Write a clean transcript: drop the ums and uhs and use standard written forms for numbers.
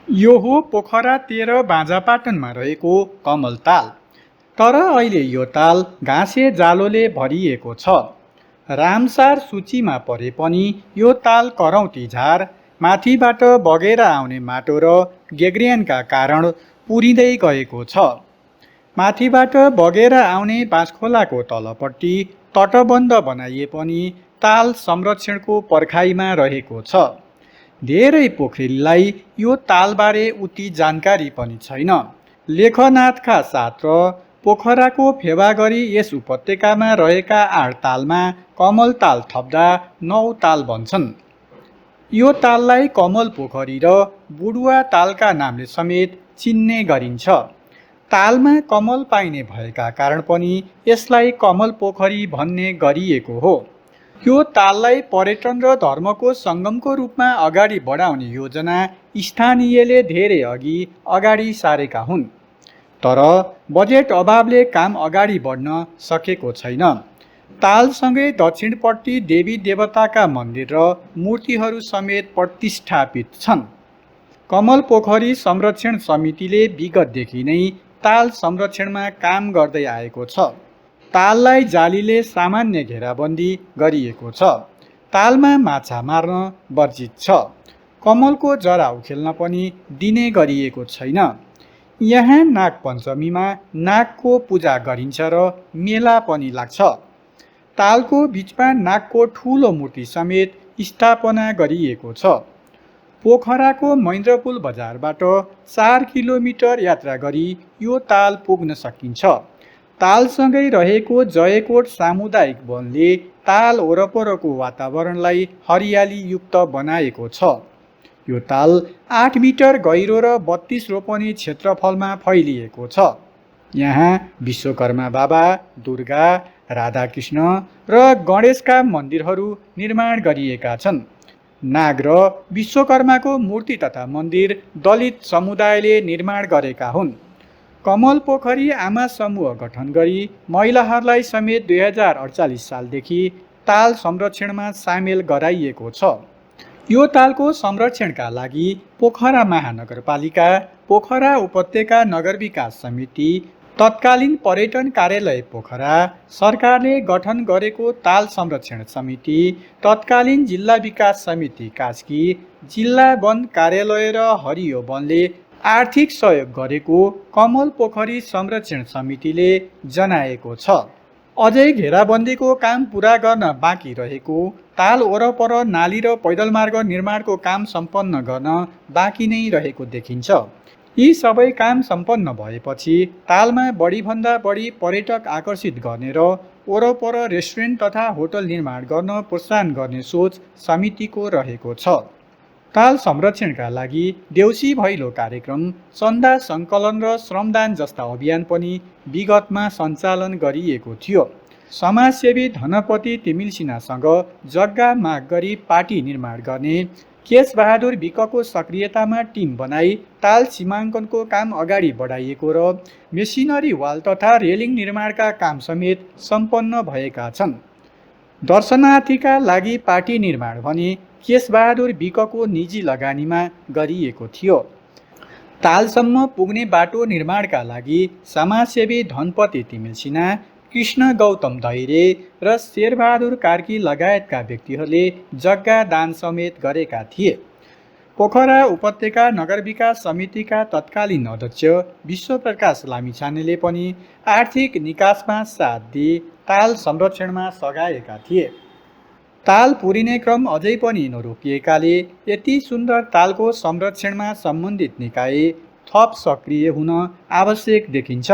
यो हो पोखरा 13 बाँझापाटनमा रहेको कमल ताल। तर अहिले यो ताल घाँसे जालोले भरिएको छ। रामसार सूचीमा परे पनि यो ताल करौँती झार, माथिबाट बगेर आउने माटो र गेग्रेनका कारण पुरिँदै गएको छ। माथिबाट बगेर आउने बाँसखोलाको तलपट्टि तटबन्ध बनाइए पनि ताल संरक्षणको पर्खाइमा रहेको छ। धेरै पोखरेलीलाई यो तालबारे उति जानकारी पनि छैन। लेखनाथका साथ र पोखराको फेवा गरी यस उपत्यकामा रहेका 8 तालमा कमल ताल थप्दा 9 ताल बन्छन्। यो ताललाई कमल पोखरी र बुढुवा तालका नामले समेत चिन्ने गरिन्छ। तालमा कमल पाइने भएका कारण पनि यसलाई कमल पोखरी भन्ने गरिएको हो। यो ताललाई पर्यटन र धर्मको सङ्गमको रूपमा अगाडि बढाउने योजना स्थानीयले धेरै अगाडि सारेका हुन्। तर बजेट अभावले काम अगाडि बढ्न सकेको छैन। तालसँगै दक्षिणपट्टि देवी देवताका मन्दिर र मूर्तिहरू समेत प्रतिष्ठापित छन्। कमल पोखरी संरक्षण समितिले विगतदेखि नै ताल संरक्षणमा काम गर्दै आएको छ। ताललाई जालीले सामान्य घेराबन्दी गरिएको छ। तालमा माछा मार्न वर्जित छ। कमलको जरा उखेल्न पनि दिने गरिएको छैन। यहाँ नागपञ्चमीमा नागको पूजा गरिन्छ र मेला पनि लाग्छ। तालको बिचमा नागको ठुलो मूर्ति समेत स्थापना गरिएको छ। पोखराको महेन्द्रपुल बजारबाट 4 किलोमिटर यात्रा गरी यो ताल पुग्न सकिन्छ। तालसँगै रहेको जयकोट सामुदायिक वनले ताल वरपरको वातावरणलाई हरियालीयुक्त बनाएको छ। यो ताल 8 मिटर गहिरो र 32 रोपनी क्षेत्रफलमा फैलिएको छ। यहाँ विश्वकर्मा बाबा, दुर्गा, राधाकृष्ण र गणेशका मन्दिरहरू निर्माण गरिएका छन्। नाग र विश्वकर्माको मूर्ति तथा मन्दिर दलित समुदायले निर्माण गरेका हुन्। कमल पोखरी आमा समूह गठन गरी महिलाहरूलाई समेत 2048 सालदेखि ताल संरक्षणमा सामेल गराइएको छ। यो तालको संरक्षणका लागि पोखरा महानगरपालिका, पोखरा उपत्यका नगर विकास समिति, तत्कालीन पर्यटन कार्यालय पोखरा, सरकारले गठन गरेको ताल संरक्षण समिति, तत्कालीन जिल्ला विकास समिति कास्की, जिल्ला वन कार्यालय र हरियो वनले आर्थिक सहयोग गरेको कमल पोखरी संरक्षण समितिले जनाएको छ। अझै घेराबन्दीको काम पुरा गर्न बाँकी रहेको, ताल वरपर नाली र पैदल मार्ग निर्माणको काम सम्पन्न गर्न बाँकी नै रहेको देखिन्छ। यी सबै काम सम्पन्न भएपछि तालमा बढीभन्दा बढी पर्यटक आकर्षित गर्ने र वरपर रेस्टुरेन्ट तथा होटल निर्माण गर्न प्रोत्साहन गर्ने सोच समितिको रहेको छ। ताल संरक्षणका लागि देउसी भैलो कार्यक्रम, चन्दा सङ्कलन र श्रमदान जस्ता अभियान पनि विगतमा सञ्चालन गरिएको थियो। समाजसेवी धनपति तिमिल सिन्हासँग जग्गा माग गरी पार्टी निर्माण गर्ने, केशबहादुर विकको सक्रियतामा टिम बनाई ताल सीमाङ्कनको काम अगाडि बढाइएको र मेसिनरी वाल तथा रेलिङ निर्माणका काम समेत सम्पन्न भएका छन्। दर्शनार्थीका लागि पार्टी निर्माण भने केशबहादुर विकको निजी लगानीमा गरिएको थियो। तालसम्म पुग्ने बाटो निर्माणका लागि समाजसेवी धनपति तिमिल सिन्हा, कृष्ण गौतम धैर्य र शेरबहादुर कार्की लगायतका व्यक्तिहरूले जग्गा दान समेत गरेका थिए। पोखरा उपत्यका नगर विकास समितिका तत्कालीन अध्यक्ष विश्वप्रकाश लामिछानेले पनि आर्थिक निकासमा साथ दिई ताल संरक्षणमा सघाएका थिए। ताल पुरिने क्रम अझै पनि नरोकिएकाले यति सुन्दर तालको संरक्षणमा सम्बन्धित निकाय थप सक्रिय हुन आवश्यक देखिन्छ।